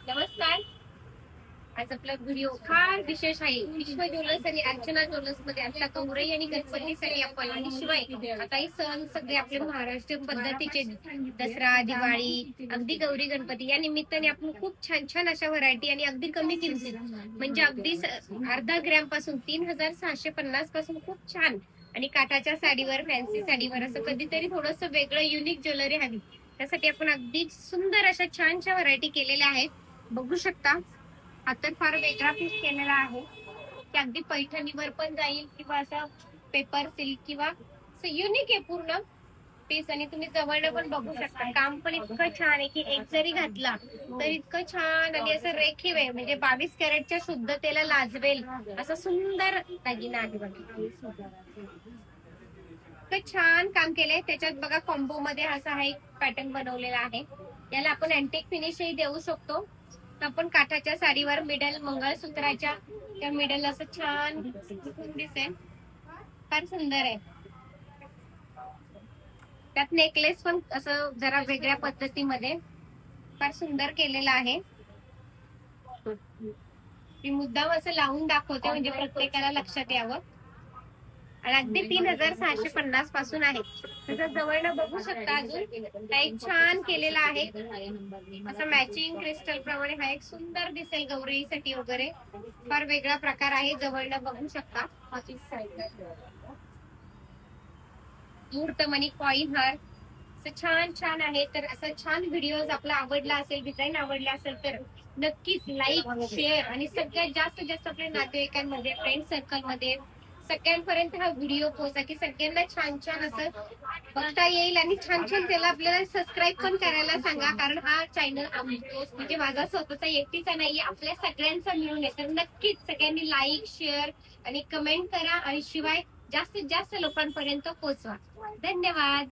नमस्कार. आज आपला व्हिडिओ फार विशेष आहे. विश्व ज्वेलर्स आणि अर्चना ज्वेलर्स मध्ये आपल्या गौराई आणि गणपतीसाठी आपण आणि शिवाय आता हे सण सगळे आपले महाराष्ट्र पद्धतीचे दसरा, दिवाळी, अगदी गौरी गणपती या निमित्ताने आपण खूप छान छान अशा व्हरायटी आणि अगदी कमी किमतीत म्हणजे अगदी अर्धा ग्रॅम पासून 3650 पासून खूप छान आणि काठाच्या साडीवर फॅन्सी साडीवर असं कधीतरी थोडंसं वेगळं युनिक ज्वेलरी हवी त्यासाठी आपण अगदी सुंदर अशा छानशा व्हरायटी केलेल्या आहेत. बघू शकता हा तर फार वेगळा पीस केलेला आहे की अगदी पैठणीवर पण जाईल किंवा असं पेपर सिल्क किंवा असं युनिक आहे पूर्ण पीस आणि तुम्ही जवळनं पण बघू शकता. काम पण इतकं छान आहे की एक जरी घातला तर इतकं छान आणि असं रेखीव आहे म्हणजे 22 कॅरेटच्या शुद्धतेला लाजवेल असं सुंदर दागिना आहे बघा. इतकं छान काम केलंय त्याच्यात बघा कॉम्बो मध्ये असा हा एक पॅटर्न बनवलेला आहे. याला आपण अँटिक फिनिशही देऊ शकतो. आपण काठाच्या साडीवर मिडल मंगळसूत्राच्या त्या मिडल असं छान दिसेल. फार सुंदर आहे. त्यात नेकलेस पण असं जरा वेगळ्या पद्धतीमध्ये फार सुंदर केलेलं आहे. मी मुद्दाम असं लावून दाखवते म्हणजे प्रत्येकाला लक्षात यावं. आणि अगदी 3650 पासून आहे. तसं जवळनं बघू शकता अजून एक छान केलेला आहे. असं मॅचिंग क्रिस्टल प्रमाणे हा एक सुंदर दिसेल गौरीसाठी वगैरे. फार वेगळा प्रकार आहे. जवळनं बघू शकता. मुहूर्तमणी कॉइन हार छान छान आहे. तर असं छान व्हिडिओ आपला आवडला असेल, डिझाईन आवडला असेल तर नक्कीच लाईक, शेअर आणि सगळ्यात जास्तीत जास्त आपल्या नातेवाईकांमध्ये, फ्रेंड सर्कलमध्ये सगळ्यांपर्यंत हा व्हिडिओ पोहोचा की सगळ्यांना छान छान असं बघता येईल आणि छान छान त्याला आपल्याला सबस्क्राईब पण करायला सांगा. कारण हा चॅनल म्हणजे माझा स्वतःचा एकटीचा नाहीये, आपल्या सगळ्यांचा मिळून आहे. तर नक्कीच सगळ्यांनी लाईक, शेअर आणि कमेंट करा आणि शिवाय जास्तीत जास्त लोकांपर्यंत पोहोचवा. धन्यवाद.